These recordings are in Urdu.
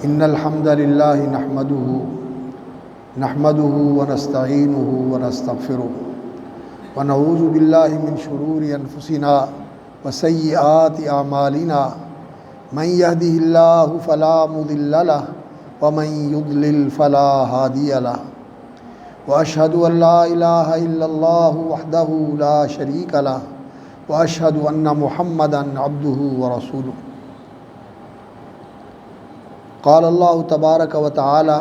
إن الحمد لله نحمده ونستعينه ونستغفره ونعوذ بالله من شرور أنفسنا وسيئات أعمالنا من يهده الله فلا مضل له ومن يضلل فلا هادي له وأشهد أن لا إله إلا الله وحده لا شريك له وأشهد أن محمدًا عبده ورسوله قال الله تبارك وتعالى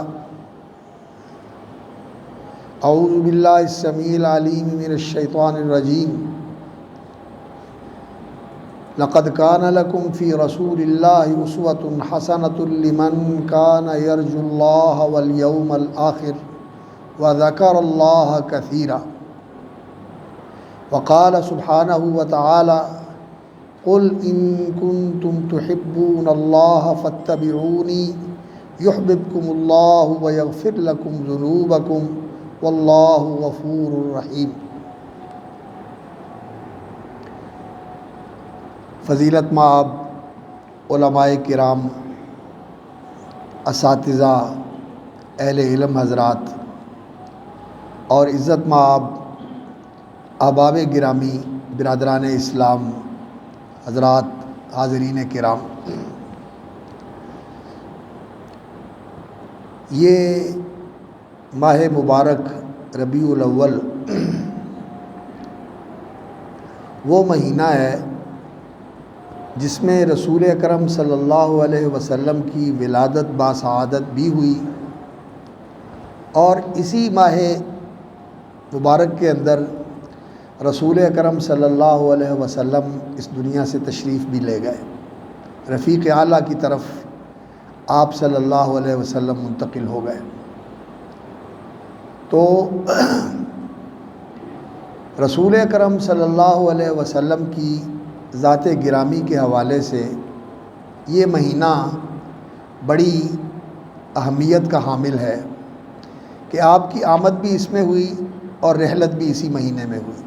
أعوذ بالله السميع العليم من الشيطان الرجيم لقد كان لكم في رسول الله أسوة حسنة لمن كان يرجو الله واليوم الآخر وذكر الله كثيرا وقال سبحانه وتعالى قل إن كنتم تحبون الله فاتبعوني يحببكم الله ويغفر لكم ذنوبكم والله غفور رحيم۔ فضیلت مآب علماء کرام، اساتذہ، اہل علم حضرات اور عزت مآب احباب گرامی، برادران اسلام حضرات، حاضرین کرام، یہ ماہ مبارک ربیع الاول وہ مہینہ ہے جس میں رسول اکرم صلی اللہ علیہ وسلم کی ولادت باسعادت بھی ہوئی، اور اسی ماہ مبارک کے اندر رسول اکرم صلی اللہ علیہ وسلم اس دنیا سے تشریف بھی لے گئے، رفیق اعلیٰ کی طرف آپ صلی اللہ علیہ وسلم منتقل ہو گئے۔ تو رسول اکرم صلی اللہ علیہ وسلم کی ذات گرامی کے حوالے سے یہ مہینہ بڑی اہمیت کا حامل ہے کہ آپ کی آمد بھی اس میں ہوئی اور رحلت بھی اسی مہینے میں ہوئی،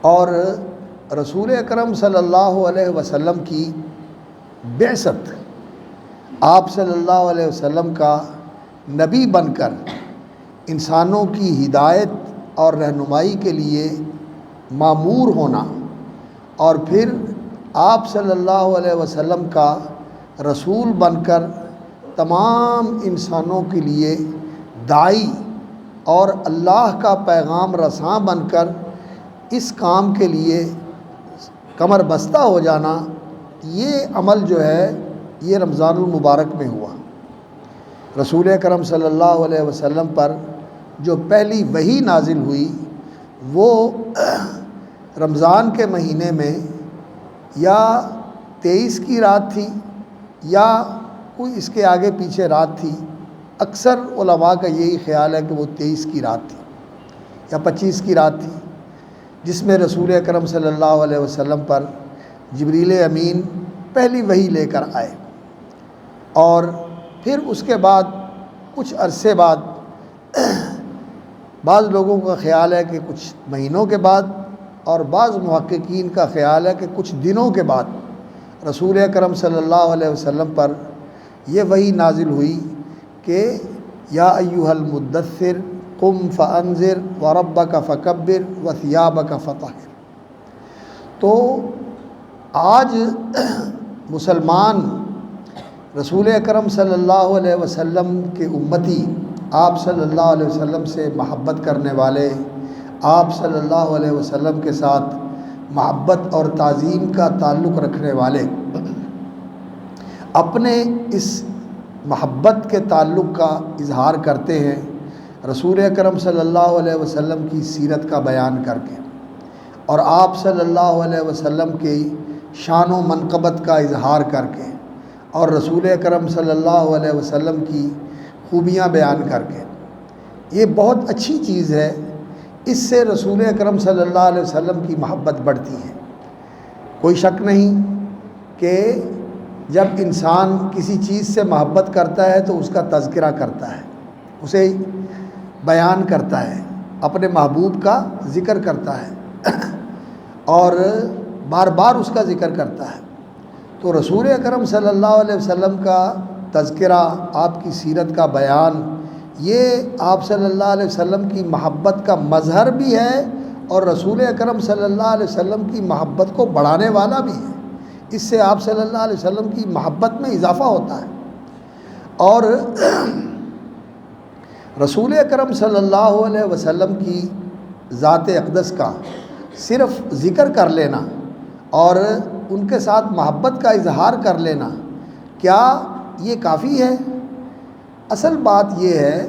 اور رسول اکرم صلی اللہ علیہ وسلم کی بعثت، آپ صلی اللہ علیہ وسلم کا نبی بن کر انسانوں کی ہدایت اور رہنمائی کے لیے مامور ہونا، اور پھر آپ صلی اللہ علیہ وسلم کا رسول بن کر تمام انسانوں کے لیے داعی اور اللہ کا پیغام رساں بن کر اس کام کے لیے کمر بستہ ہو جانا، یہ عمل جو ہے یہ رمضان المبارک میں ہوا۔ رسول اکرم صلی اللہ علیہ وسلم پر جو پہلی وحی نازل ہوئی وہ رمضان کے مہینے میں یا 23 کی رات تھی یا کوئی اس کے آگے پیچھے رات تھی، اکثر علماء کا یہی خیال ہے کہ وہ 23 کی رات تھی یا 25 کی رات تھی، جس میں رسول اکرم صلی اللہ علیہ وسلم پر جبریل امین پہلی وحی لے کر آئے، اور پھر اس کے بعد کچھ عرصے بعد، بعض لوگوں کا خیال ہے کہ کچھ مہینوں کے بعد، اور بعض محققین کا خیال ہے کہ کچھ دنوں کے بعد رسول اکرم صلی اللہ علیہ وسلم پر یہ وحی نازل ہوئی کہ یا ایھا المدثر قم فانذر وربک فکبر وثیابک فطہر۔ تو آج مسلمان رسول اکرم صلی اللہ علیہ وسلم کے امتی، آپ صلی اللہ علیہ وسلم سے محبت کرنے والے، آپ صلی اللہ علیہ وسلم کے ساتھ محبت اور تعظیم کا تعلق رکھنے والے، اپنے اس محبت کے تعلق کا اظہار کرتے ہیں رسول اکرم صلی اللہ علیہ وسلم کی سیرت کا بیان کر کے، اور آپ صلی اللہ علیہ وسلم کی شان و منقبت کا اظہار کر کے، اور رسول اکرم صلی اللہ علیہ وسلم کی خوبیاں بیان کر کے۔ یہ بہت اچھی چیز ہے، اس سے رسول اکرم صلی اللہ علیہ وسلم کی محبت بڑھتی ہے۔ کوئی شک نہیں کہ جب انسان کسی چیز سے محبت کرتا ہے تو اس کا تذکرہ کرتا ہے، اسے بیان کرتا ہے، اپنے محبوب کا ذکر کرتا ہے اور بار بار اس کا ذکر کرتا ہے۔ تو رسول اکرم صلی اللہ علیہ وسلم کا تذکرہ، آپ کی سیرت کا بیان، یہ آپ صلی اللہ علیہ وسلم کی محبت کا مظہر بھی ہے اور رسول اکرم صلی اللہ علیہ وسلم کی محبت کو بڑھانے والا بھی ہے۔ اس سے آپ صلی اللہ علیہ وسلم کی محبت میں اضافہ ہوتا ہے۔ اور رسول اکرم صلی اللہ علیہ وسلم کی ذات اقدس کا صرف ذکر کر لینا اور ان کے ساتھ محبت کا اظہار کر لینا، کیا یہ کافی ہے؟ اصل بات یہ ہے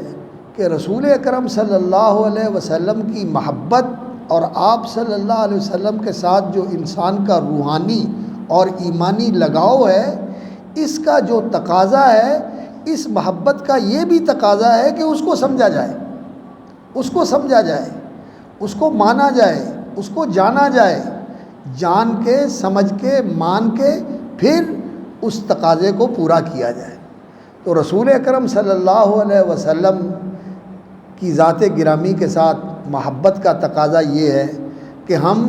کہ رسول اکرم صلی اللہ علیہ وسلم کی محبت اور آپ صلی اللہ علیہ وسلم کے ساتھ جو انسان کا روحانی اور ایمانی لگاؤ ہے، اس کا جو تقاضا ہے، اس محبت کا یہ بھی تقاضا ہے کہ اس کو سمجھا جائے، اس کو سمجھا جائے، اس کو مانا جائے، اس کو جانا جائے، جان کے، سمجھ کے، مان کے پھر اس تقاضے کو پورا کیا جائے۔ تو رسول اکرم صلی اللہ علیہ وسلم کی ذات گرامی کے ساتھ محبت کا تقاضا یہ ہے کہ ہم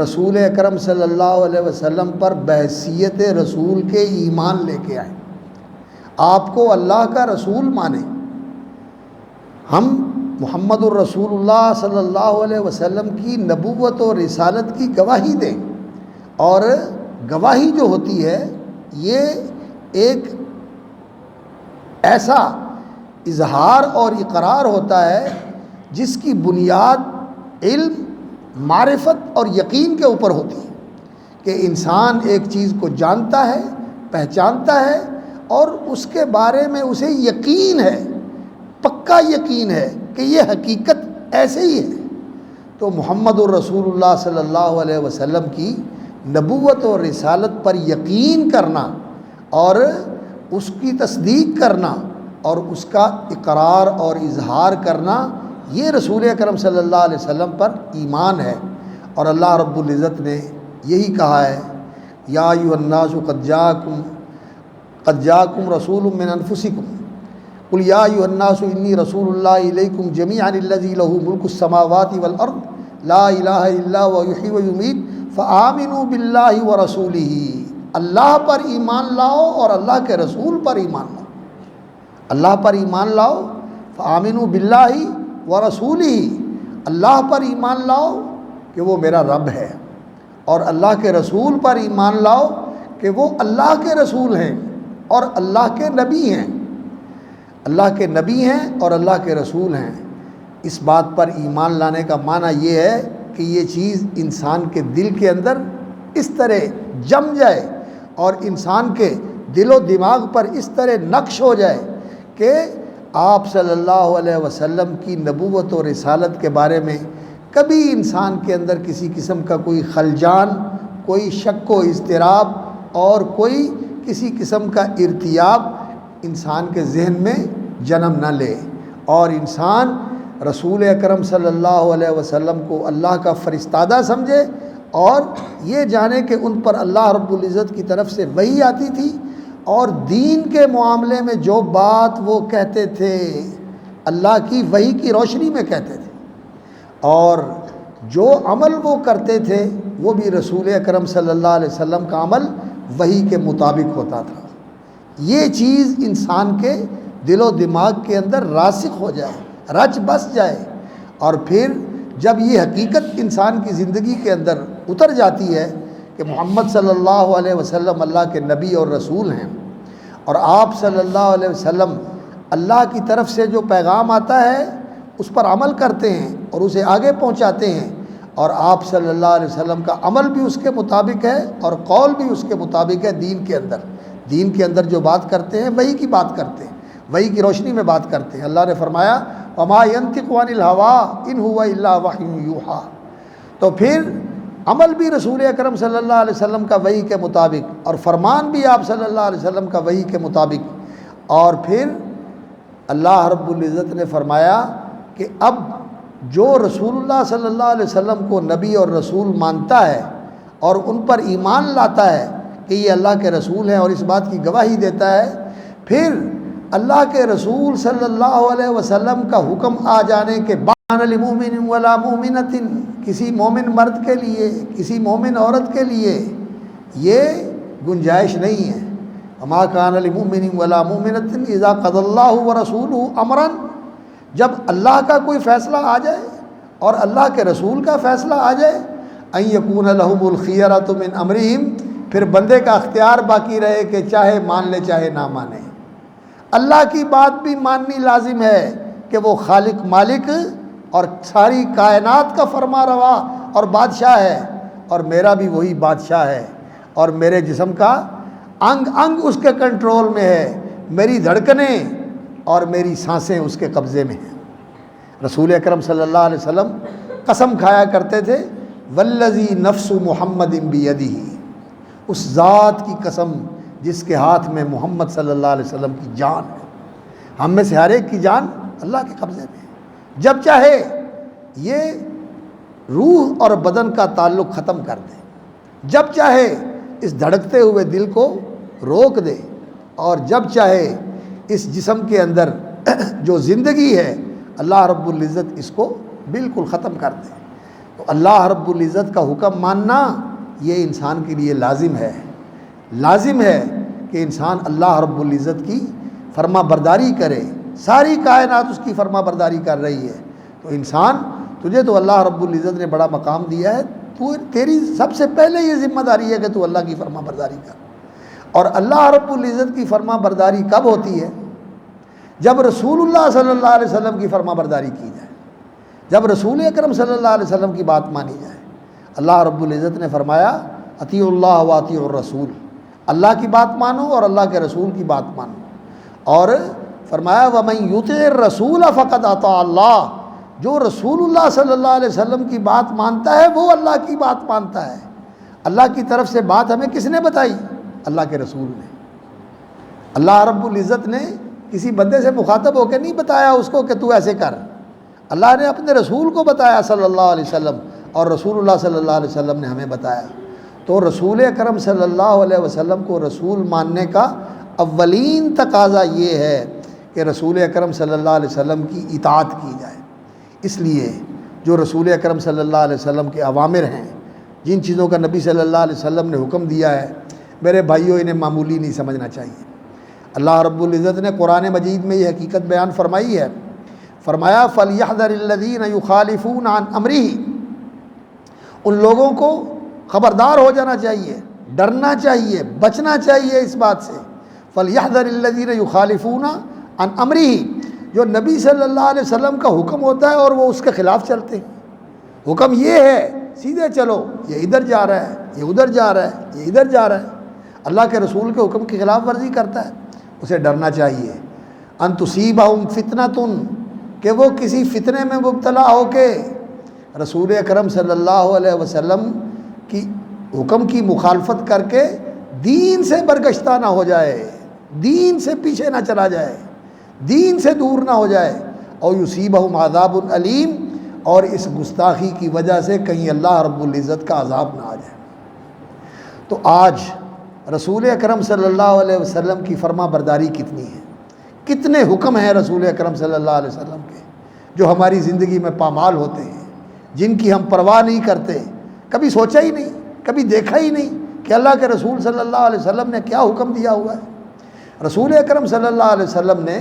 رسول اکرم صلی اللہ علیہ وسلم پر بحیثیت رسول کے ایمان لے کے آئیں، آپ کو اللہ کا رسول مانیں، ہم محمد الرسول اللہ صلی اللہ علیہ وسلم کی نبوت و رسالت کی گواہی دیں۔ اور گواہی جو ہوتی ہے یہ ایک ایسا اظہار اور اقرار ہوتا ہے جس کی بنیاد علم، معرفت اور یقین کے اوپر ہوتی ہے، کہ انسان ایک چیز کو جانتا ہے، پہچانتا ہے اور اس کے بارے میں اسے یقین ہے، پکا یقین ہے کہ یہ حقیقت ایسے ہی ہے۔ تو محمد الرسول اللہ صلی اللہ علیہ وسلم کی نبوت اور رسالت پر یقین کرنا اور اس کی تصدیق کرنا اور اس کا اقرار اور اظہار کرنا، یہ رسول اکرم صلی اللہ علیہ وسلم پر ایمان ہے۔ اور اللہ رب العزت نے یہی کہا ہے، یا ایھا الناس قد جاءکم رسول من انفسکم قل یا ایھا الناس انی رسول اللہ الیکم جمیعا الذی لہ ملک السماوات والارض لا الہ الا هو یحیی ویمیت فآمنوا باللہ ورسولہ۔ اللہ پر ایمان لاؤ اور اللہ کے رسول پر ایمان لاؤ، اللہ پر ایمان لاؤ، فآمنوا باللہ ورسولہ، اللہ پر ایمان لاؤ کہ وہ میرا رب ہے، اور اللہ کے رسول پر ایمان لاؤ کہ وہ اللہ کے رسول ہیں اور اللہ کے نبی ہیں، اللہ کے نبی ہیں اور اللہ کے رسول ہیں۔ اس بات پر ایمان لانے کا معنی یہ ہے کہ یہ چیز انسان کے دل کے اندر اس طرح جم جائے اور انسان کے دل و دماغ پر اس طرح نقش ہو جائے کہ آپ صلی اللہ علیہ وسلم کی نبوت و رسالت کے بارے میں کبھی انسان کے اندر کسی قسم کا کوئی خلجان، کوئی شک و اضطراب اور کوئی کسی قسم کا ارتیاب انسان کے ذہن میں جنم نہ لے، اور انسان رسول اکرم صلی اللہ علیہ وسلم کو اللہ کا فرستادہ سمجھے اور یہ جانے کہ ان پر اللہ رب العزت کی طرف سے وحی آتی تھی، اور دین کے معاملے میں جو بات وہ کہتے تھے اللہ کی وحی کی روشنی میں کہتے تھے، اور جو عمل وہ کرتے تھے وہ بھی رسول اکرم صلی اللہ علیہ وسلم کا عمل وحی کے مطابق ہوتا تھا۔ یہ چیز انسان کے دل و دماغ کے اندر راسخ ہو جائے، رچ بس جائے، اور پھر جب یہ حقیقت انسان کی زندگی کے اندر اتر جاتی ہے کہ محمد صلی اللہ علیہ وسلم اللہ کے نبی اور رسول ہیں، اور آپ صلی اللہ علیہ وسلم اللہ کی طرف سے جو پیغام آتا ہے اس پر عمل کرتے ہیں اور اسے آگے پہنچاتے ہیں، اور آپ صلی اللہ علیہ وسلم کا عمل بھی اس کے مطابق ہے اور قول بھی اس کے مطابق ہے۔ دین کے اندر جو بات کرتے ہیں وحی کی بات کرتے ہیں، وحی کی روشنی میں بات کرتے ہیں۔ اللہ نے فرمایا وَمَا يَنطِقُ عَنِ الْهَوَىٰ إِنْ هُوَ إِلَّا وَحْيٌ يُوحَىٰ۔ تو پھر عمل بھی رسول اکرم صلی اللہ علیہ وسلم کا وحی کے مطابق، اور فرمان بھی آپ صلی اللہ علیہ وسلم کا وحی کے مطابق، اور پھر اللہ رب العزت نے فرمایا کہ اب جو رسول اللہ صلی اللہ علیہ وسلم کو نبی اور رسول مانتا ہے اور ان پر ایمان لاتا ہے کہ یہ اللہ کے رسول ہیں اور اس بات کی گواہی دیتا ہے، پھر اللہ کے رسول صلی اللہ علیہ وسلم کا حکم آ جانے کے بعد لِمُؤْمِنٍ وَلَا مُؤْمِنَةٍ، کسی مومن مرد کے لیے، کسی مومن عورت کے لیے یہ گنجائش نہیں ہے، وما کان لمؤمن ولا مؤمنۃ اذا قضى اللہ ورسولہ امرا، جب اللہ کا کوئی فیصلہ آ جائے اور اللہ کے رسول کا فیصلہ آ جائے، ان یکون لہم الخیرۃ من امرہم، پھر بندے کا اختیار باقی رہے کہ چاہے مان لے چاہے نہ مانے۔ اللہ کی بات بھی ماننی لازم ہے کہ وہ خالق مالک اور ساری کائنات کا فرما روا اور بادشاہ ہے، اور میرا بھی وہی بادشاہ ہے، اور میرے جسم کا انگ انگ اس کے کنٹرول میں ہے، میری دھڑکنیں اور میری سانسیں اس کے قبضے میں ہیں۔ رسول اکرم صلی اللہ علیہ وسلم قسم کھایا کرتے تھے، والذی نفس محمد بیدہ، اس ذات کی قسم جس کے ہاتھ میں محمد صلی اللہ علیہ وسلم کی جان ہے۔ ہم میں سے ہر ایک کی جان اللہ کے قبضے میں ہے، جب چاہے یہ روح اور بدن کا تعلق ختم کر دے، جب چاہے اس دھڑکتے ہوئے دل کو روک دے، اور جب چاہے اس جسم کے اندر جو زندگی ہے اللہ رب العزت اس کو بالکل ختم کر دے۔ تو اللہ رب العزت کا حکم ماننا یہ انسان کے لیے لازم ہے، لازم ہے کہ انسان اللہ رب العزت کی فرما برداری کرے۔ ساری کائنات اس کی فرما برداری کر رہی ہے، تو انسان تجھے تو اللہ رب العزت نے بڑا مقام دیا ہے، تیری سب سے پہلے یہ ذمہ داری ہے کہ تو اللہ کی فرما برداری کر۔ اور اللہ رب العزت کی فرما برداری کب ہوتی ہے؟ جب رسول اللہ صلی اللہ علیہ وسلم کی فرما برداری کی جائے، جب رسول اکرم صلی اللہ علیہ وسلم کی بات مانی جائے۔ اللہ رب العزت نے فرمایا اطیعوا اللہ و اطیعوا الرسول، اللہ کی بات مانو اور اللہ کے رسول کی بات مانو، اور فرمایا ومن یطع الرسول فقد اطاع اللہ، جو رسول اللہ صلی اللہ علیہ وسلم کی بات مانتا ہے وہ اللہ کی بات مانتا ہے۔ اللہ کی طرف سے بات ہمیں کس نے بتائی؟ اللہ کے رسول نے۔ اللہ رب العزت نے کسی بندے سے مخاطب ہو کے نہیں بتایا اس کو کہ تو ایسے کر، اللہ نے اپنے رسول کو بتایا صلی اللہ علیہ وسلم، اور رسول اللہ صلی اللہ علیہ وسلم نے ہمیں بتایا۔ تو رسول اکرم صلی اللہ علیہ وسلم کو رسول ماننے کا اولین تقاضا یہ ہے کہ رسول اکرم صلی اللہ علیہ وسلم کی اطاعت کی جائے۔ اس لیے جو رسول اکرم صلی اللہ علیہ وسلم کے اوامر ہیں، جن چیزوں کا نبی صلی اللہ علیہ وسلم نے حکم دیا ہے، میرے بھائیوں انہیں معمولی نہیں سمجھنا چاہیے۔ اللہ رب العزت نے قرآن مجید میں یہ حقیقت بیان فرمائی ہے، فرمایا فَلْيَحْذَرِ الَّذِينَ يُخَالِفُونَ عَنْ أَمْرِهِ، ان لوگوں کو خبردار ہو جانا چاہیے، ڈرنا چاہیے، بچنا چاہیے اس بات سے۔ فَلْيَحْذَرِ الَّذِينَ يُخَالِفُونَ عَنْ أَمْرِهِ، جو نبی صلی اللہ علیہ وسلم کا حکم ہوتا ہے اور وہ اس کے خلاف چلتے ہیں۔ حکم یہ ہے سیدھے چلو، یہ ادھر جا رہا ہے، یہ ادھر جا رہا ہے، یہ ادھر جا رہا ہے، اللہ کے رسول کے حکم کی خلاف ورزی کرتا ہے، اسے ڈرنا چاہیے۔ ان تصیبہم فتنۃ، کہ وہ کسی فتنے میں مبتلا ہو کے رسول اکرم صلی اللہ علیہ وسلم کی حکم کی مخالفت کر کے دین سے برگشتہ نہ ہو جائے، دین سے پیچھے نہ چلا جائے، دین سے دور نہ ہو جائے، اور یصیبہم عذاب علیم، اور اس گستاخی کی وجہ سے کہیں اللہ رب العزت کا عذاب نہ آ جائے۔ تو آج رسول اکرم صلی اللہ علیہ وسلم کی فرما برداری کتنی ہے، کتنے حکم ہیں رسول اکرم صلی اللہ علیہ وسلم کے جو ہماری زندگی میں پامال ہوتے ہیں، جن کی ہم پرواہ نہیں کرتے، کبھی سوچا ہی نہیں، کبھی دیکھا ہی نہیں کہ اللہ کے رسول صلی اللہ علیہ وسلم نے کیا حکم دیا ہوا ہے۔ رسول اکرم صلی اللہ علیہ وسلم نے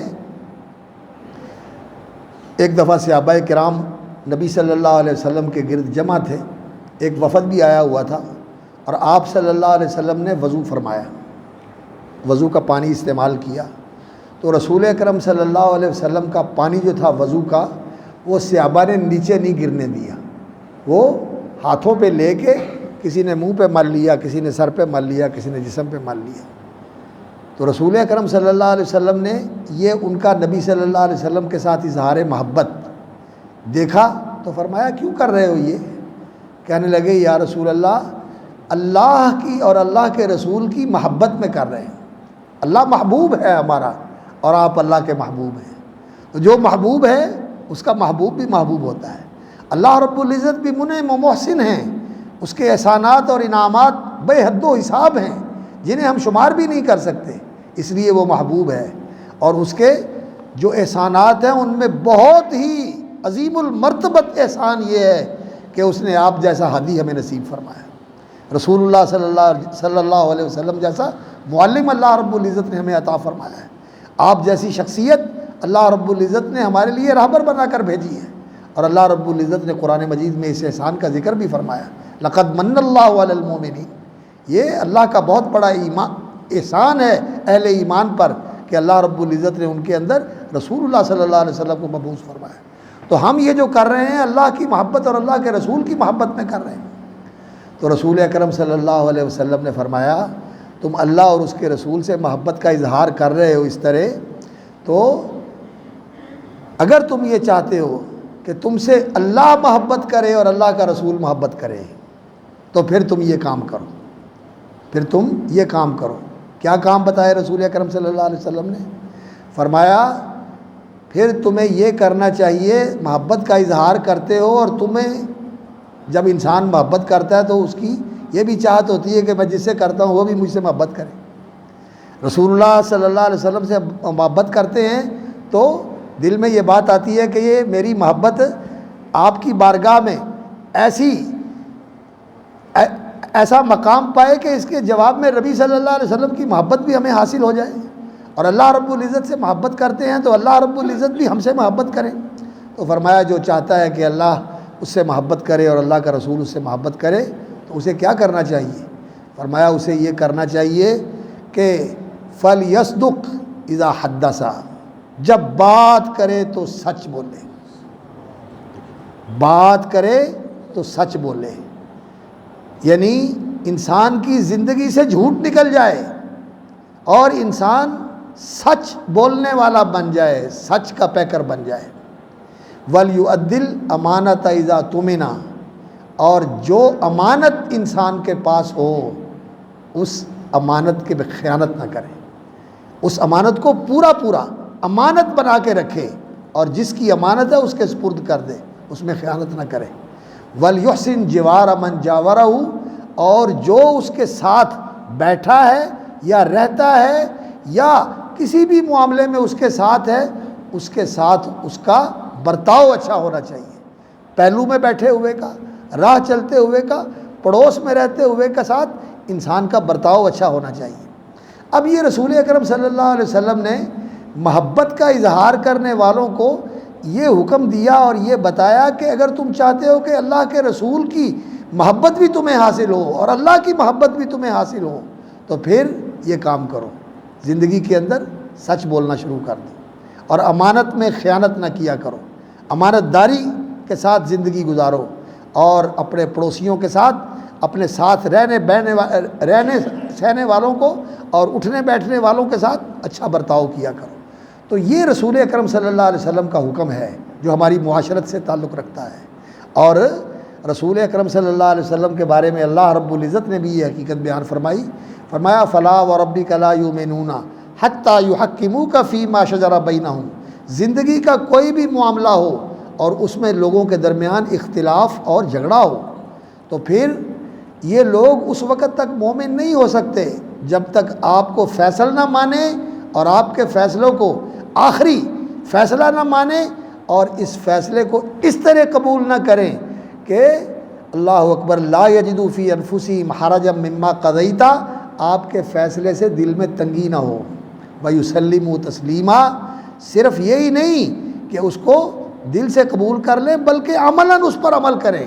ایک دفعہ صحابہ کرام نبی صلی اللہ علیہ وسلم کے گرد جمع تھے، ایک وفد بھی آیا ہوا تھا، اور آپ صلی اللہ علیہ وسلم نے وضو فرمایا، وضو کا پانی استعمال کیا۔ تو رسول اکرم صلی اللہ علیہ وسلم کا پانی جو تھا وضو کا، وہ صحابہ نے نیچے نہیں گرنے دیا، وہ ہاتھوں پہ لے کے کسی نے منہ پہ مل لیا، کسی نے سر پہ مل لیا، کسی نے جسم پہ مل لیا۔ تو رسول اکرم صلی اللہ علیہ وسلم نے یہ ان کا نبی صلی اللہ علیہ وسلم کے ساتھ اظہار محبت دیکھا تو فرمایا کیوں کر رہے ہو یہ؟ کہنے لگے یا رسول اللہ، اللہ کی اور اللہ کے رسول کی محبت میں کر رہے ہیں، اللہ محبوب ہے ہمارا اور آپ اللہ کے محبوب ہیں، تو جو محبوب ہے اس کا محبوب بھی محبوب ہوتا ہے۔ اللہ رب العزت بھی منعم و محسن ہیں، اس کے احسانات اور انعامات بے حد و حساب ہیں جنہیں ہم شمار بھی نہیں کر سکتے، اس لیے وہ محبوب ہے۔ اور اس کے جو احسانات ہیں ان میں بہت ہی عظیم المرتبت احسان یہ ہے کہ اس نے آپ جیسا ہادی ہمیں نصیب فرمایا، رسول اللہ صلی اللہ علیہ وسلم جیسا معلم اللہ رب العزت نے ہمیں عطا فرمایا ہے۔ آپ جیسی شخصیت اللہ رب العزت نے ہمارے لیے رہبر بنا کر بھیجی ہے، اور اللہ رب العزت نے قرآن مجید میں اس احسان کا ذکر بھی فرمایا، لقد من اللہ علی المؤمنین۔ یہ اللہ کا بہت بڑا احسان ہے اہل ایمان پر کہ اللہ رب العزت نے ان کے اندر رسول اللہ صلی اللہ علیہ وسلم کو مبعوث فرمایا۔ تو ہم یہ جو کر رہے ہیں اللہ کی محبت اور اللہ کے رسول کی محبت میں کر رہے ہیں۔ تو رسول اکرم صلی اللہ علیہ وسلم نے فرمایا تم اللہ اور اس کے رسول سے محبت کا اظہار کر رہے ہو اس طرح، تو اگر تم یہ چاہتے ہو کہ تم سے اللہ محبت کرے اور اللہ کا رسول محبت کرے تو پھر تم یہ کام کرو، پھر تم یہ کام کرو۔ کیا کام بتایا رسول اکرم صلی اللہ علیہ وسلم نے؟ فرمایا پھر تمہیں یہ کرنا چاہیے، محبت کا اظہار کرتے ہو، اور تمہیں جب انسان محبت کرتا ہے تو اس کی یہ بھی چاہت ہوتی ہے کہ میں جس سے کرتا ہوں وہ بھی مجھ سے محبت کرے۔ رسول اللہ صلی اللہ علیہ وسلم سے محبت کرتے ہیں تو دل میں یہ بات آتی ہے کہ یہ میری محبت آپ کی بارگاہ میں ایسا مقام پائے کہ اس کے جواب میں نبی صلی اللہ علیہ وسلم کی محبت بھی ہمیں حاصل ہو جائے، اور اللہ رب العزت سے محبت کرتے ہیں تو اللہ رب العزت بھی ہم سے محبت کرے۔ تو فرمایا جو چاہتا ہے کہ اللہ اس سے محبت کرے اور اللہ کا رسول اس سے محبت کرے تو اسے کیا کرنا چاہیے؟ فرمایا اسے یہ کرنا چاہیے کہ فَلْيَصْدُقْ اِذَا حَدَّثَ، جب بات کرے تو سچ بولے، بات کرے تو سچ بولے، یعنی انسان کی زندگی سے جھوٹ نکل جائے اور انسان سچ بولنے والا بن جائے، سچ کا پیکر بن جائے۔ وَلْيُؤَدِّ الْأَمَانَةَ إِذَا تُمِنَ، اور جو امانت انسان کے پاس ہو اس امانت کے خیانت نہ کرے، اس امانت کو پورا امانت بنا کے رکھے، اور جس کی امانت ہے اس کے سپرد کر دے، اس میں خیانت نہ کرے۔ وَلْيُحْسِنْ جِوَارَ مَنْ جَاوَرَهُ، اور جو اس کے ساتھ بیٹھا ہے یا رہتا ہے یا کسی بھی معاملے میں اس کے ساتھ ہے، اس کے ساتھ اس کا برتاؤ اچھا ہونا چاہیے۔ پہلو میں بیٹھے ہوئے کا، راہ چلتے ہوئے کا، پڑوس میں رہتے ہوئے کا ساتھ انسان کا برتاؤ اچھا ہونا چاہیے۔ اب یہ رسول اکرم صلی اللہ علیہ وسلم نے محبت کا اظہار کرنے والوں کو یہ حکم دیا اور یہ بتایا کہ اگر تم چاہتے ہو کہ اللہ کے رسول کی محبت بھی تمہیں حاصل ہو اور اللہ کی محبت بھی تمہیں حاصل ہو تو پھر یہ کام کرو، زندگی کے اندر سچ بولنا شروع کر دو، اور امانت میں خیانت نہ کیا کرو، امانت داری کے ساتھ زندگی گزارو، اور اپنے پڑوسیوں کے ساتھ، اپنے ساتھ رہنے سہنے والوں کو اور اٹھنے بیٹھنے والوں کے ساتھ اچھا برتاؤ کیا کرو۔ تو یہ رسول اکرم صلی اللہ علیہ وسلم کا حکم ہے جو ہماری معاشرت سے تعلق رکھتا ہے۔ اور رسول اکرم صلی اللہ علیہ وسلم کے بارے میں اللہ رب العزت نے بھی یہ حقیقت بیان فرمایا فَلَا وَرَبِّكَ لَا يُؤْمِنُونَ حَتَّى يُحَكِّمُوكَ فِي مَا شَجَرَ بَيْنَهُمْ، زندگی کا کوئی بھی معاملہ ہو اور اس میں لوگوں کے درمیان اختلاف اور جھگڑا ہو تو پھر یہ لوگ اس وقت تک مومن نہیں ہو سکتے جب تک آپ کو فیصلہ نہ مانے اور آپ کے فیصلوں کو آخری فیصلہ نہ مانے اور اس فیصلے کو اس طرح قبول نہ کریں کہ اللہ اکبر لا یجدوا فی انفسہم حرجا مما قضیت، آپ کے فیصلے سے دل میں تنگی نہ ہو، ویسلموا تسلیما، صرف یہی نہیں کہ اس کو دل سے قبول کر لیں بلکہ عملاً اس پر عمل کریں،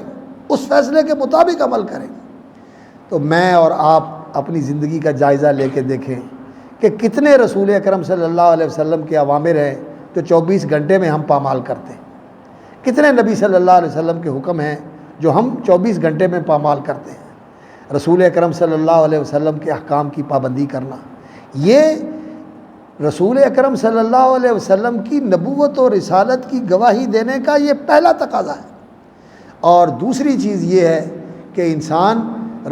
اس فیصلے کے مطابق عمل کریں۔ تو میں اور آپ اپنی زندگی کا جائزہ لے کے دیکھیں کہ کتنے رسول اکرم صلی اللہ علیہ وسلم کے اوامر ہیں جو 24 گھنٹے میں ہم پامال کرتے ہیں، کتنے نبی صلی اللہ علیہ وسلم کے حکم ہیں جو ہم 24 گھنٹے میں پامال کرتے ہیں۔ رسول اکرم صلی اللہ علیہ وسلم کے احکام کی پابندی کرنا، یہ رسول اکرم صلی اللہ علیہ وسلم کی نبوت اور رسالت کی گواہی دینے کا یہ پہلا تقاضا ہے۔ اور دوسری چیز یہ ہے کہ انسان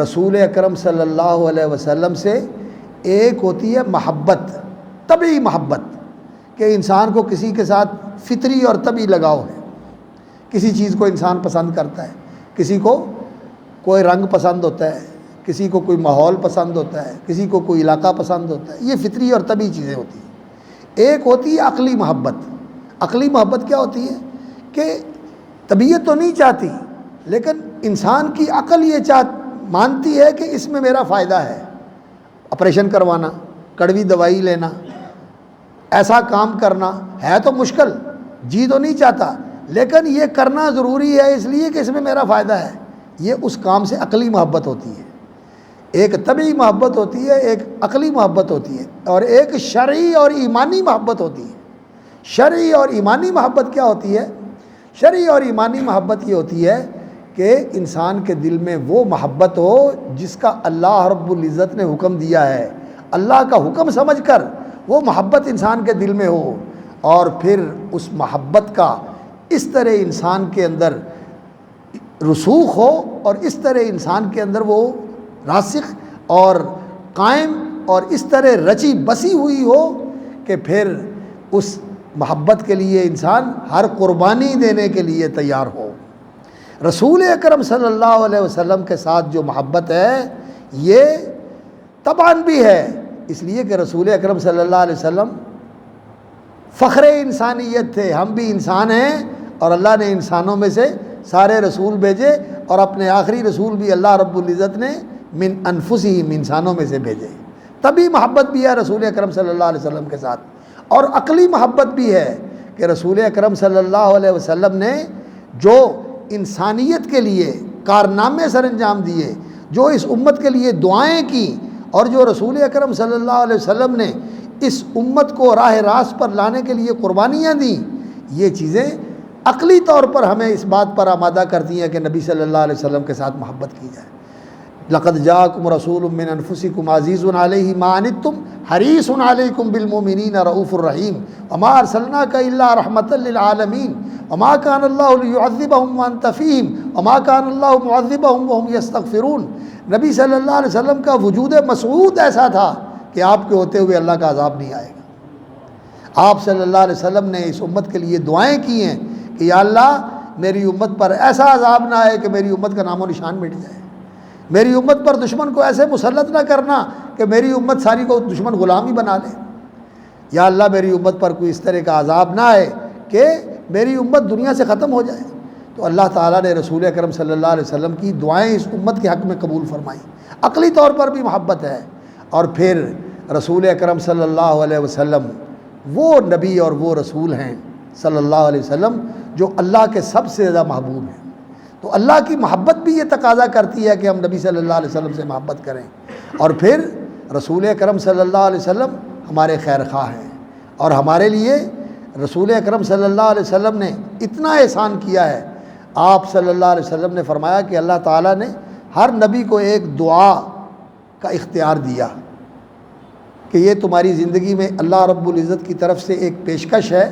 رسول اکرم صلی اللہ علیہ وسلم سے ایک ہوتی ہے محبت، طبعی محبت، کہ انسان کو کسی کے ساتھ فطری اور طبعی لگاؤ ہے، کسی چیز کو انسان پسند کرتا ہے، کسی کو کوئی رنگ پسند ہوتا ہے، کسی کو کوئی ماحول پسند ہوتا ہے، کسی کو کوئی علاقہ پسند ہوتا ہے، یہ فطری اور طبعی چیزیں ہوتی ہیں۔ ایک ہوتی ہے عقلی محبت۔ عقلی محبت کیا ہوتی ہے کہ طبیعت تو نہیں چاہتی لیکن انسان کی عقل یہ مانتی ہے کہ اس میں میرا فائدہ ہے آپریشن کروانا، کڑوی دوائی لینا، ایسا کام کرنا ہے تو مشکل، جی تو نہیں چاہتا، لیکن یہ کرنا ضروری ہے اس لیے کہ اس میں میرا فائدہ ہے، یہ اس کام سے عقلی محبت ہوتی ہے۔ ایک طبعی محبت ہوتی ہے، ایک عقلی محبت ہوتی ہے، اور ایک شرعی اور ایمانی محبت ہوتی ہے۔ شرعی اور ایمانی محبت کیا ہوتی ہے؟ شرعی اور ایمانی محبت یہ ہوتی ہے کہ انسان کے دل میں وہ محبت ہو جس کا اللہ رب العزت نے حکم دیا ہے، اللہ کا حکم سمجھ کر وہ محبت انسان کے دل میں ہو، اور پھر اس محبت کا اس طرح انسان کے اندر رسوخ ہو اور اس طرح انسان کے اندر وہ راسخ اور قائم اور اس طرح رچی بسی ہوئی ہو کہ پھر اس محبت کے لیے انسان ہر قربانی دینے کے لیے تیار ہو۔ رسول اکرم صلی اللہ علیہ وسلم کے ساتھ جو محبت ہے یہ طبعاً بھی ہے، اس لیے کہ رسول اکرم صلی اللہ علیہ وسلم فخر انسانیت تھے، ہم بھی انسان ہیں اور اللہ نے انسانوں میں سے سارے رسول بھیجے، اور اپنے آخری رسول بھی اللہ رب العزت نے من انفسہم انسانوں میں سے بھیجے، تبھی محبت بھی ہے رسول اکرم صلی اللہ علیہ وسلم کے ساتھ۔ اور عقلی محبت بھی ہے کہ رسول اکرم صلی اللہ علیہ وسلم نے جو انسانیت کے لیے کارنامے سر انجام دیے، جو اس امت کے لیے دعائیں کی، اور جو رسول اکرم صلی اللہ علیہ وسلم نے اس امت کو راہ راست پر لانے کے لیے قربانیاں دیں، یہ چیزیں عقلی طور پر ہمیں اس بات پر آمادہ کرتی ہیں کہ نبی صلی اللہ علیہ وسلم کے ساتھ محبت کی جائے۔ لقد جاءکم رسول من انفسکم عزیز علیہ ما عنتم حریص علیکم بالمؤمنین رؤوف الرحیم وما ارسلناک الا رحمۃ للعالمین وما کان اللہ لیعذبہم وانت فیہم وما کان اللہ معذبہم وہم یستغفرون۔ نبی صلی اللہ علیہ وسلم کا وجود مسعود ایسا تھا کہ آپ کے ہوتے ہوئے اللہ کا عذاب نہیں آئے گا۔ آپ صلی اللہ علیہ وسلم نے اس امت کے لیے دعائیں کی ہیں کہ یا اللہ میری امت پر ایسا عذاب نہ آئے کہ میری امت کا نام و نشان مٹ جائے، میری امت پر دشمن کو ایسے مسلط نہ کرنا کہ میری امت ساری کو دشمن غلام ہی بنا لے، یا اللہ میری امت پر کوئی اس طرح کا عذاب نہ آئے کہ میری امت دنیا سے ختم ہو جائے۔ تو اللہ تعالیٰ نے رسول اکرم صلی اللہ علیہ وسلم کی دعائیں اس امت کے حق میں قبول فرمائیں، عقلی طور پر بھی محبت ہے۔ اور پھر رسول اکرم صلی اللہ علیہ وسلم وہ نبی اور وہ رسول ہیں صلی اللہ علیہ وسلم جو اللہ کے سب سے زیادہ محبوب ہیں۔ تو اللہ کی محبت بھی یہ تقاضا کرتی ہے کہ ہم نبی صلی اللہ علیہ وسلم سے محبت کریں، اور پھر رسول اکرم صلی اللہ علیہ وسلم ہمارے خیر خواہ ہیں، اور ہمارے لیے رسول اکرم صلی اللہ علیہ وسلم نے اتنا احسان کیا ہے۔ آپ صلی اللہ علیہ وسلم نے فرمایا کہ اللہ تعالیٰ نے ہر نبی کو ایک دعا کا اختیار دیا کہ یہ تمہاری زندگی میں اللہ رب العزت کی طرف سے ایک پیشکش ہے،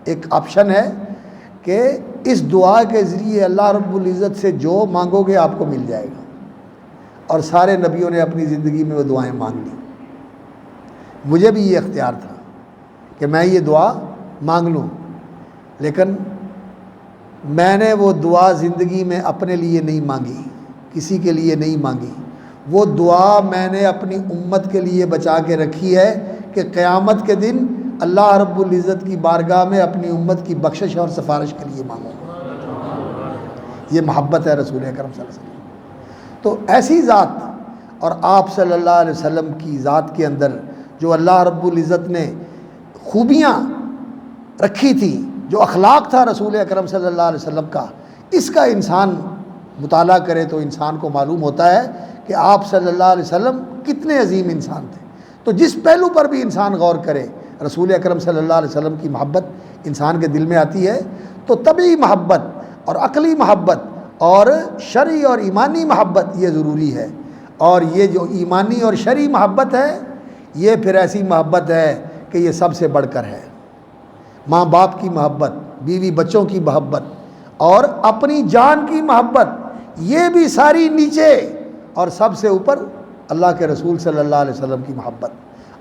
ایک آپشن ہے کہ اس دعا کے ذریعے اللہ رب العزت سے جو مانگو گے آپ کو مل جائے گا۔ اور سارے نبیوں نے اپنی زندگی میں وہ دعائیں مانگ لی، مجھے بھی یہ اختیار تھا کہ میں یہ دعا مانگ لوں، لیکن میں نے وہ دعا زندگی میں اپنے لیے نہیں مانگی، کسی کے لیے نہیں مانگی، وہ دعا میں نے اپنی امت کے لیے بچا کے رکھی ہے کہ قیامت کے دن اللہ رب العزت کی بارگاہ میں اپنی امت کی بخشش اور سفارش کے لیے مانگوں گا۔ یہ محبت ہے رسول اکرم صلی اللہ علیہ وسلم۔ تو ایسی ذات اور آپ صلی اللہ علیہ وسلم کی ذات کے اندر جو اللہ رب العزت نے خوبیاں رکھی تھی، جو اخلاق تھا رسول اکرم صلی اللہ علیہ وسلم کا، اس کا انسان مطالعہ کرے تو انسان کو معلوم ہوتا ہے کہ آپ صلی اللہ علیہ وسلم کتنے عظیم انسان تھے۔ تو جس پہلو پر بھی انسان غور کرے، رسول اکرم صلی اللہ علیہ وسلم کی محبت انسان کے دل میں آتی ہے، تو طبعی محبت اور عقلی محبت اور شرعی اور ایمانی محبت یہ ضروری ہے۔ اور یہ جو ایمانی اور شرعی محبت ہے یہ پھر ایسی محبت ہے کہ یہ سب سے بڑھ کر ہے۔ ماں باپ کی محبت، بیوی بچوں کی محبت اور اپنی جان کی محبت، یہ بھی ساری نیچے، اور سب سے اوپر اللہ کے رسول صلی اللہ علیہ وسلم کی محبت۔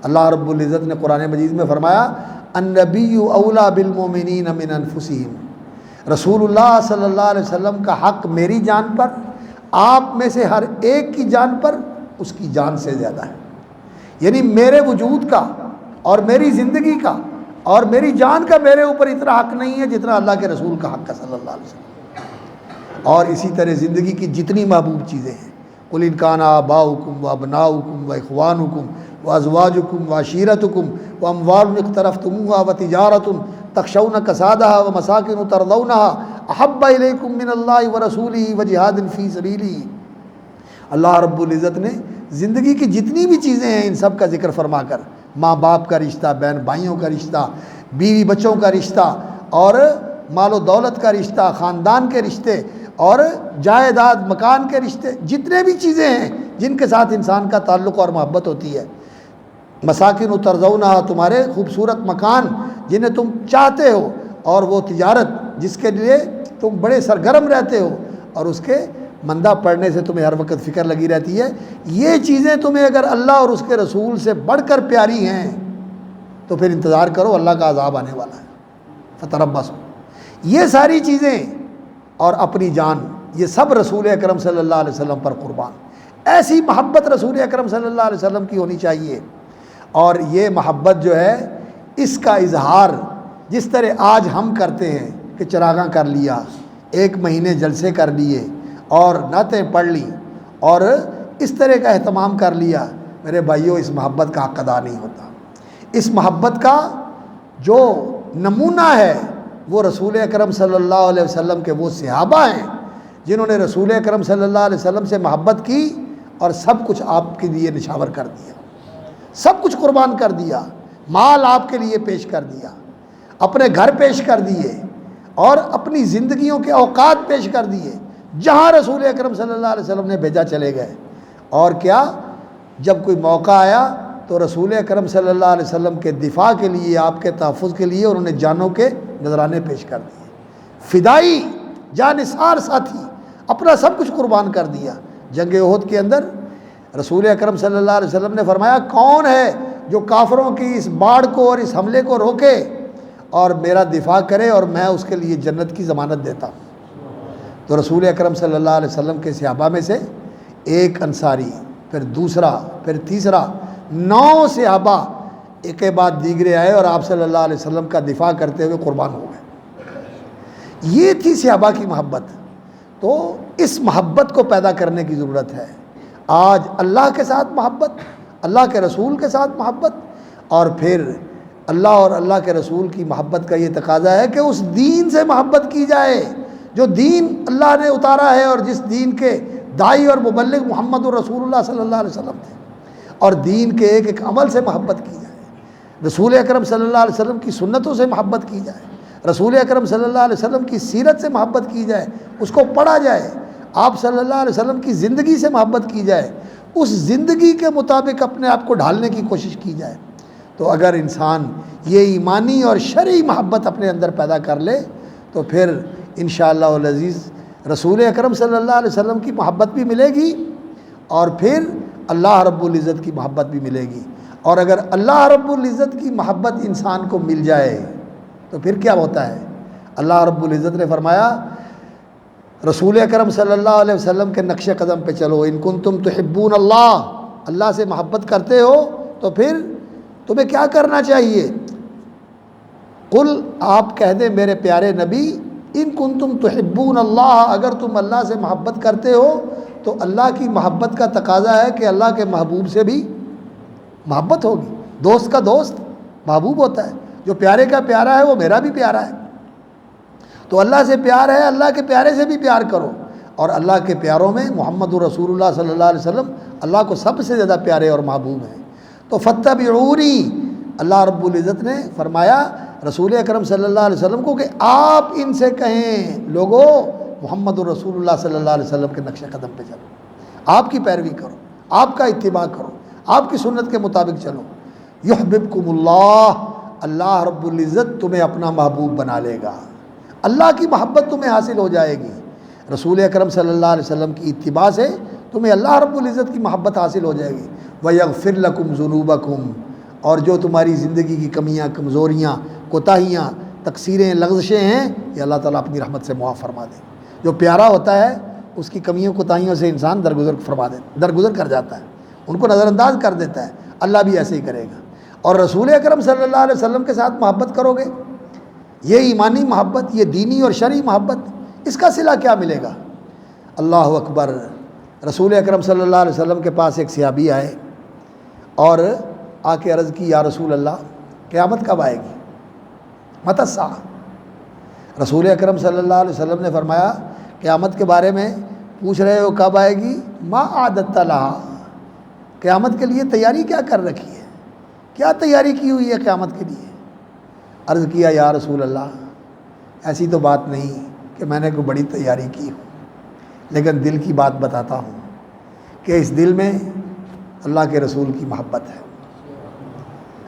اللہ رب العزت نے قرآن مجید میں فرمایا النبی اولیٰ بالمؤمنین من انفسہم، رسول اللہ صلی اللہ علیہ وسلم کا حق میری جان پر، آپ میں سے ہر ایک کی جان پر اس کی جان سے زیادہ ہے۔ یعنی میرے وجود کا اور میری زندگی کا اور میری جان کا میرے اوپر اتنا حق نہیں ہے جتنا اللہ کے رسول کا حق ہے صلی اللہ علیہ وسلم۔ اور اسی طرح زندگی کی جتنی محبوب چیزیں ہیں قل ان کان آباؤکم و ابناؤکم و اخوانکم و ازواجکم و عشیرتکم و اموال اقترفتموها و تجارت تخشون کسادها و مساکن ترضونها احب الیکم من اللہ و رسولہ و جہاد فی سبیلہ۔ اللہ رب العزت نے زندگی کی جتنی بھی چیزیں ہیں ان سب کا ذکر فرما کر، ماں باپ کا رشتہ، بہن بھائیوں کا رشتہ، بیوی بچوں کا رشتہ، اور مال و دولت کا رشتہ، خاندان کے رشتے، اور جائیداد مکان کے رشتے، جتنے بھی چیزیں ہیں جن کے ساتھ انسان کا تعلق اور محبت ہوتی ہے۔ مساکن ترضونہا، تمہارے خوبصورت مکان جنہیں تم چاہتے ہو، اور وہ تجارت جس کے لیے تم بڑے سرگرم رہتے ہو اور اس کے مندہ پڑنے سے تمہیں ہر وقت فکر لگی رہتی ہے، یہ چیزیں تمہیں اگر اللہ اور اس کے رسول سے بڑھ کر پیاری ہیں تو پھر انتظار کرو، اللہ کا عذاب آنے والا ہے۔ فتربصوا، یہ ساری چیزیں اور اپنی جان، یہ سب رسول اکرم صلی اللہ علیہ وسلم پر قربان۔ ایسی محبت رسول اکرم صلی اللہ علیہ وسلم کی ہونی چاہیے، اور یہ محبت جو ہے اس کا اظہار جس طرح آج ہم کرتے ہیں کہ چراغاں کر لیا، 1 مہینے جلسے کر لیے اور نعتیں پڑھ لی اور اس طرح کا اہتمام کر لیا، میرے بھائیوں اس محبت کا حق ادا نہیں ہوتا۔ اس محبت کا جو نمونہ ہے وہ رسول اکرم صلی اللہ علیہ وسلم کے وہ صحابہ ہیں جنہوں نے رسول اکرم صلی اللہ علیہ وسلم سے محبت کی اور سب کچھ آپ کے لیے نچھاور کر دیا، سب کچھ قربان کر دیا، مال آپ کے لیے پیش کر دیا، اپنے گھر پیش کر دیے اور اپنی زندگیوں کے اوقات پیش کر دیے، جہاں رسول اکرم صلی اللہ علیہ وسلم نے بھیجا چلے گئے۔ اور کیا، جب کوئی موقع آیا تو رسول اکرم صلی اللہ علیہ وسلم کے دفاع کے لیے، آپ کے تحفظ کے لیے انہوں نے جانوں کے نذرانے پیش کر دیے۔ فدائی جانثار ساتھی، اپنا سب کچھ قربان کر دیا۔ جنگ احد کے اندر رسول اکرم صلی اللہ علیہ وسلم نے فرمایا، کون ہے جو کافروں کی اس باڑ کو اور اس حملے کو روکے اور میرا دفاع کرے اور میں اس کے لیے جنت کی ضمانت دیتا ہوں۔ تو رسول اکرم صلی اللہ علیہ وسلم کے صحابہ میں سے ایک انصاری، پھر دوسرا، پھر تیسرا، 9 صحابہ ایک کے بعد دیگرے آئے اور آپ صلی اللہ علیہ وسلم کا دفاع کرتے ہوئے قربان ہو گئے۔ یہ تھی صحابہ کی محبت۔ تو اس محبت کو پیدا کرنے کی ضرورت ہے۔ آج اللہ کے ساتھ محبت، اللہ کے رسول کے ساتھ محبت، اور پھر اللہ اور اللہ کے رسول کی محبت کا یہ تقاضا ہے کہ اس دین سے محبت کی جائے جو دین اللہ نے اتارا ہے اور جس دین کے داعی اور مبلغ محمد الرسول اللہ صلی اللہ علیہ وسلم تھے، اور دین کے ایک ایک عمل سے محبت کی جائے، رسول اکرم صلی اللہ علیہ وسلم کی سنتوں سے محبت کی جائے، رسول اکرم صلی اللہ علیہ وسلم کی سیرت سے محبت کی جائے، اس کو پڑھا جائے، آپ صلی اللہ علیہ وسلم کی زندگی سے محبت کی جائے، اس زندگی کے مطابق اپنے آپ کو ڈھالنے کی کوشش کی جائے۔ تو اگر انسان یہ ایمانی اور شرعی محبت اپنے اندر پیدا کر لے تو پھر انشاءاللہ العزیز رسول اکرم صلی اللہ علیہ وسلم کی محبت بھی ملے گی اور پھر اللہ رب العزت کی محبت بھی ملے گی۔ اور اگر اللہ رب العزت کی محبت انسان کو مل جائے تو پھر کیا ہوتا ہے؟ اللہ رب العزت نے فرمایا، رسول اکرم صلی اللہ علیہ وسلم کے نقش قدم پہ چلو، ان کنتم تحبون اللہ، اللہ سے محبت کرتے ہو تو پھر تمہیں کیا کرنا چاہیے؟ قل، آپ کہہ دیں میرے پیارے نبی، ان کنتم تحبون اللہ، اگر تم اللہ سے محبت کرتے ہو تو اللہ کی محبت کا تقاضا ہے کہ اللہ کے محبوب سے بھی محبت ہوگی۔ دوست کا دوست محبوب ہوتا ہے، جو پیارے کا پیارا ہے وہ میرا بھی پیارا ہے۔ تو اللہ سے پیار ہے، اللہ کے پیارے سے بھی پیار کرو، اور اللہ کے پیاروں میں محمد الرسول اللہ صلی اللہ علیہ وسلم اللہ کو سب سے زیادہ پیارے اور محبوب ہیں۔ تو فتبعونی، اللہ رب العزت نے فرمایا رسول اکرم صلی اللہ علیہ وسلم کو کہ آپ ان سے کہیں، لوگوں محمد الرسول اللہ صلی اللہ علیہ وسلم کے نقش قدم پہ چلو، آپ کی پیروی کرو، آپ کا اتباع کرو، آپ کی سنت کے مطابق چلو۔ یحببکم اللہ، اللہ رب العزت تمہیں اپنا محبوب بنا لے گا، اللہ کی محبت تمہیں حاصل ہو جائے گی۔ رسول اکرم صلی اللہ علیہ وسلم کی اتباع سے تمہیں اللہ رب العزت کی محبت حاصل ہو جائے گی۔ وَيَغْفِرْ لَكُمْ ذُنُوبَكُمْ، اور جو تمہاری زندگی کی کمیاں، کمزوریاں، کوتاہیاں، تقصیریں، لغزشیں ہیں، یہ اللہ تعالیٰ اپنی رحمت سے معاف فرما دے۔ جو پیارا ہوتا ہے اس کی کمیوں کوتاہیوں سے انسان درگزر کر جاتا ہے، ان کو نظر انداز کر دیتا ہے، اللہ بھی ایسے ہی کرے گا۔ اور رسول اکرم صلی اللہ علیہ وسلم کے ساتھ محبت کرو گے، یہ ایمانی محبت، یہ دینی اور شرعی محبت، اس کا صلہ کیا ملے گا؟ اللہ اکبر، رسول اکرم صلی اللہ علیہ وسلم کے پاس ایک صحابی آئے اور آ کے عرض کی، یا رسول اللہ قیامت کب آئے گی؟ متی الساعہ؟ رسول اکرم صلی اللہ علیہ وسلم نے فرمایا قیامت کے بارے میں پوچھ رہے ہو کب آئے گی؟ ما اعددت لہا، قیامت کے لیے تیاری کیا کر رکھی ہے، کیا تیاری کی ہوئی ہے قیامت کے لیے؟ عرض کیا، یا رسول اللہ ایسی تو بات نہیں کہ میں نے کوئی بڑی تیاری کی ہو، لیکن دل کی بات بتاتا ہوں کہ اس دل میں اللہ کے رسول کی محبت ہے،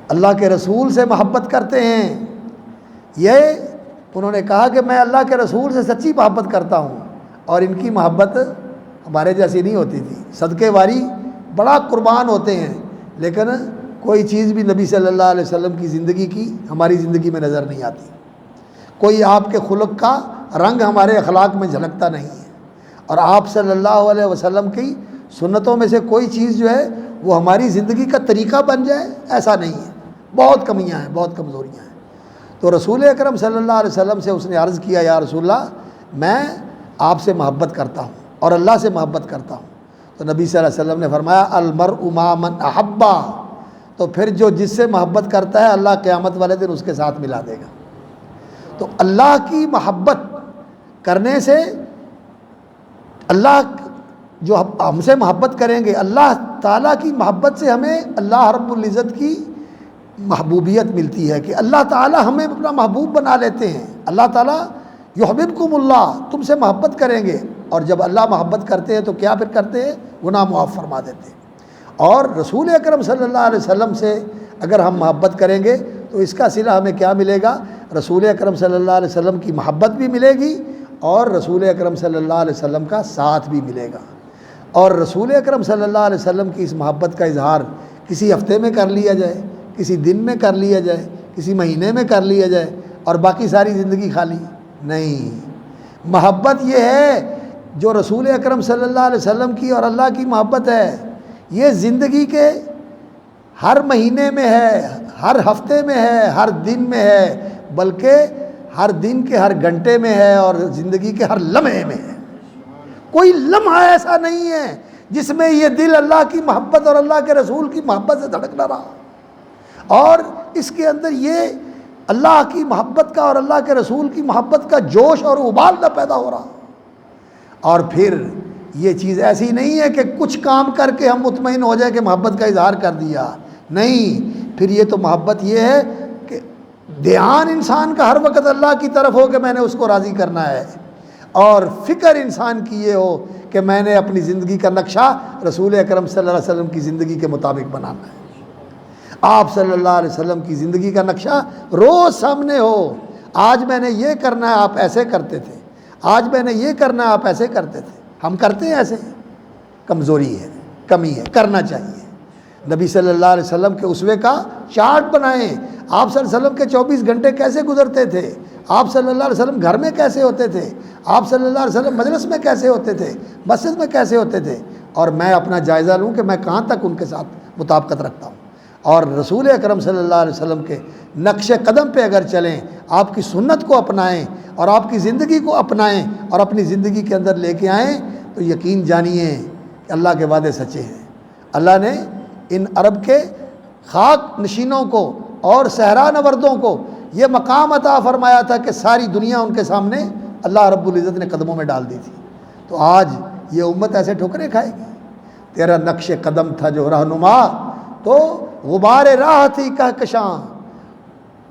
اللہ کے رسول سے محبت کرتے ہیں۔ یہ انہوں نے کہا کہ میں اللہ کے رسول سے سچی محبت کرتا ہوں، اور ان کی محبت ہمارے جیسی نہیں ہوتی تھی۔ صدقے واری بڑا قربان ہوتے ہیں، لیکن کوئی چیز بھی نبی صلی اللہ علیہ وسلم کی زندگی کی ہماری زندگی میں نظر نہیں آتی، کوئی آپ کے خلق کا رنگ ہمارے اخلاق میں جھلکتا نہیں ہے، اور آپ صلی اللہ علیہ وسلم کی سنتوں میں سے کوئی چیز جو ہے وہ ہماری زندگی کا طریقہ بن جائے، ایسا نہیں ہے، بہت کمیاں ہیں، بہت کمزوریاں ہیں۔ تو رسول اکرم صلی اللہ علیہ وسلم سے اس نے عرض کیا، یا رسول اللہ میں آپ سے محبت کرتا ہوں اور اللہ سے محبت کرتا ہوں۔ تو نبی صلی اللہ علیہ وسلم نے فرمایا، المرء مع من احبا، تو پھر جو جس سے محبت کرتا ہے اللہ قیامت والے دن اس کے ساتھ ملا دے گا۔ تو اللہ کی محبت کرنے سے، اللہ جو ہم سے محبت کریں گے، اللہ تعالیٰ کی محبت سے ہمیں اللہ رب العزت کی محبوبیت ملتی ہے کہ اللہ تعالیٰ ہمیں اپنا محبوب بنا لیتے ہیں۔ اللہ تعالیٰ یحببکم اللہ، تم سے محبت کریں گے، اور جب اللہ محبت کرتے ہیں تو کیا پھر کرتے ہیں؟ گناہ معاف فرما دیتے ہیں۔ اور رسول اکرم صلی اللہ علیہ وسلم سے اگر ہم محبت کریں گے تو اس کا صلہ ہمیں کیا ملے گا؟ رسول اکرم صلی اللہ علیہ وسلم کی محبت بھی ملے گی، اور رسول اکرم صلی اللہ علیہ وسلم کا ساتھ بھی ملے گا۔ اور رسول اکرم صلی اللہ علیہ وسلم کی اس محبت کا اظہار کسی ہفتے میں کر لیا جائے، کسی دن میں کر لیا جائے، کسی مہینے میں کر لیا جائے اور باقی ساری زندگی خالی نہیں۔ محبت یہ ہے جو رسول اکرم صلی اللہ علیہ وسلم کی اور اللہ کی محبت ہے، یہ زندگی کے ہر مہینے میں ہے، ہر ہفتے میں ہے، ہر دن میں ہے، بلکہ ہر دن کے ہر گھنٹے میں ہے اور زندگی کے ہر لمحے میں ہے۔ کوئی لمحہ ایسا نہیں ہے جس میں یہ دل اللہ کی محبت اور اللہ کے رسول کی محبت سے دھڑک نہ رہا، اور اس کے اندر یہ اللہ کی محبت کا اور اللہ کے رسول کی محبت کا جوش اور ابال نہ پیدا ہو رہا۔ اور پھر یہ چیز ایسی نہیں ہے کہ کچھ کام کر کے ہم مطمئن ہو جائے کہ محبت کا اظہار کر دیا، نہیں، پھر یہ تو محبت یہ ہے کہ دھیان انسان کا ہر وقت اللہ کی طرف ہو کہ میں نے اس کو راضی کرنا ہے، اور فکر انسان کی یہ ہو کہ میں نے اپنی زندگی کا نقشہ رسول اکرم صلی اللہ علیہ وسلم کی زندگی کے مطابق بنانا ہے۔ آپ صلی اللہ علیہ وسلم کی زندگی کا نقشہ روز سامنے ہو، آج میں نے یہ کرنا ہے، آپ ایسے کرتے تھے، آج میں نے یہ کرنا ہے، آپ ایسے کرتے تھے۔ ہم کرتے ہیں ایسے؟ کمزوری ہے، کمی ہے، کرنا چاہیے۔ نبی صلی اللہ علیہ وسلم کے اسوے کا چارٹ بنائیں، آپ صلی اللہ علیہ وسلم کے 24 گھنٹے کیسے گزرتے تھے، آپ صلی اللہ علیہ وسلم گھر میں کیسے ہوتے تھے، آپ صلی اللہ علیہ وسلم مجلس میں کیسے ہوتے تھے، مسجد میں کیسے ہوتے تھے، اور میں اپنا جائزہ لوں کہ میں کہاں تک ان کے ساتھ مطابقت رکھتا ہوں۔ اور رسول اکرم صلی اللہ علیہ وسلم کے نقش قدم پہ اگر چلیں، آپ کی سنت کو اپنائیں اور آپ کی زندگی کو اپنائیں اور اپنی زندگی کے اندر لے کے آئیں، تو یقین جانیے کہ اللہ کے وعدے سچے ہیں۔ اللہ نے ان عرب کے خاک نشینوں کو اور صحرا نوردوں کو یہ مقام عطا فرمایا تھا کہ ساری دنیا ان کے سامنے اللہ رب العزت نے قدموں میں ڈال دی تھی۔ تو آج یہ امت ایسے ٹھوکریں کھائے گی؟ تیرا نقش قدم تھا جو رہنما، تو غبار راہ تھی کہکشاں،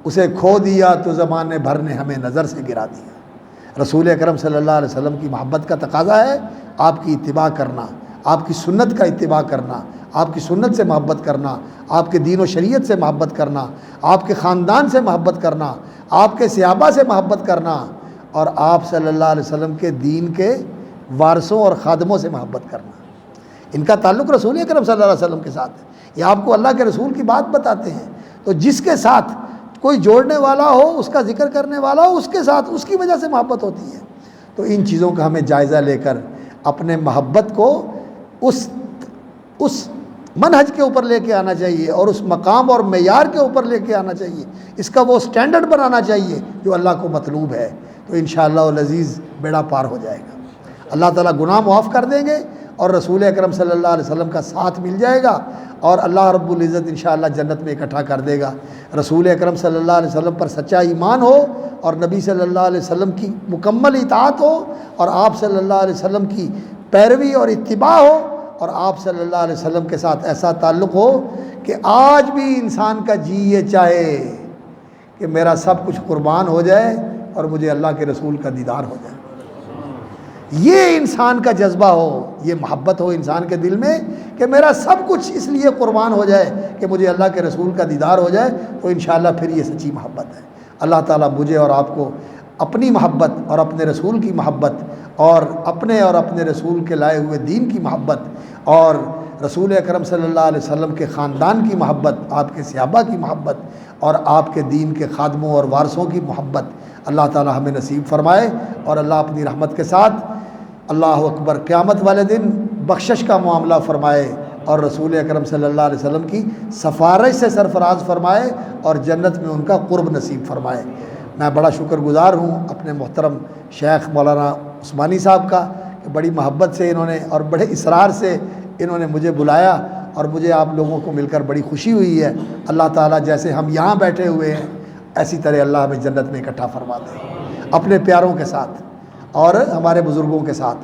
اسے کھو دیا تو زمانے بھر نے ہمیں نظر سے گرا دیا۔ رسول اکرم صلی اللہ علیہ وسلم کی محبت کا تقاضا ہے آپ کی اتباع کرنا، آپ کی سنت کا اتباع کرنا، آپ کی سنت سے محبت کرنا، آپ کے دین و شریعت سے محبت کرنا، آپ کے خاندان سے محبت کرنا، آپ کے صحابہ سے محبت کرنا، اور آپ صلی اللہ علیہ وسلم کے دین کے وارثوں اور خادموں سے محبت کرنا۔ ان کا تعلق رسول اکرم صلی اللہ علیہ وسلم کے ساتھ ہے، یہ آپ کو اللہ کے رسول کی بات بتاتے ہیں۔ تو جس کے ساتھ کوئی جوڑنے والا ہو، اس کا ذکر کرنے والا ہو، اس کے ساتھ اس کی وجہ سے محبت ہوتی ہے۔ تو ان چیزوں کا ہمیں جائزہ لے کر اپنے محبت کو اس منہج کے اوپر لے کے آنا چاہیے، اور اس مقام اور معیار کے اوپر لے کے آنا چاہیے، اس کا وہ سٹینڈرڈ بنانا چاہیے جو اللہ کو مطلوب ہے۔ تو انشاءاللہ العزیز بیڑا پار ہو جائے گا، اللہ تعالیٰ گناہ معاف کر دیں گے اور رسول اکرم صلی اللہ علیہ وسلم کا ساتھ مل جائے گا اور اللہ رب العزت انشاءاللہ جنت میں اکٹھا کر دے گا۔ رسول اکرم صلی اللہ علیہ وسلم پر سچا ایمان ہو اور نبی صلی اللہ علیہ وسلم کی مکمل اطاعت ہو اور آپ صلی اللہ علیہ وسلم کی پیروی اور اتباع ہو اور آپ صلی اللہ علیہ وسلم کے ساتھ ایسا تعلق ہو کہ آج بھی انسان کا جی یہ چاہے کہ میرا سب کچھ قربان ہو جائے اور مجھے اللہ کے رسول کا دیدار ہو جائے۔ یہ انسان کا جذبہ ہو، یہ محبت ہو انسان کے دل میں کہ میرا سب کچھ اس لیے قربان ہو جائے کہ مجھے اللہ کے رسول کا دیدار ہو جائے، تو انشاءاللہ پھر یہ سچی محبت ہے۔ اللہ تعالیٰ مجھے اور آپ کو اپنی محبت اور اپنے رسول کی محبت اور اپنے رسول کے لائے ہوئے دین کی محبت اور رسول اکرم صلی اللہ علیہ وسلم کے خاندان کی محبت، آپ کے صحابہ کی محبت اور آپ کے دین کے خادموں اور وارثوں کی محبت اللہ تعالیٰ ہمیں نصیب فرمائے، اور اللہ اپنی رحمت کے ساتھ اللہ اکبر قیامت والے دن بخشش کا معاملہ فرمائے اور رسول اکرم صلی اللہ علیہ وسلم کی سفارش سے سرفراز فرمائے اور جنت میں ان کا قرب نصیب فرمائے۔ میں بڑا شکر گزار ہوں اپنے محترم شیخ مولانا عثمانی صاحب کا کہ بڑی محبت سے انہوں نے اور بڑے اصرار سے انہوں نے مجھے بلایا اور مجھے آپ لوگوں کو مل کر بڑی خوشی ہوئی ہے۔ اللہ تعالیٰ جیسے ہم یہاں بیٹھے ہوئے ہیں ایسی طرح اللہ ہمیں جنت میں اکٹھا فرما دے اپنے پیاروں کے ساتھ اور ہمارے بزرگوں کے ساتھ۔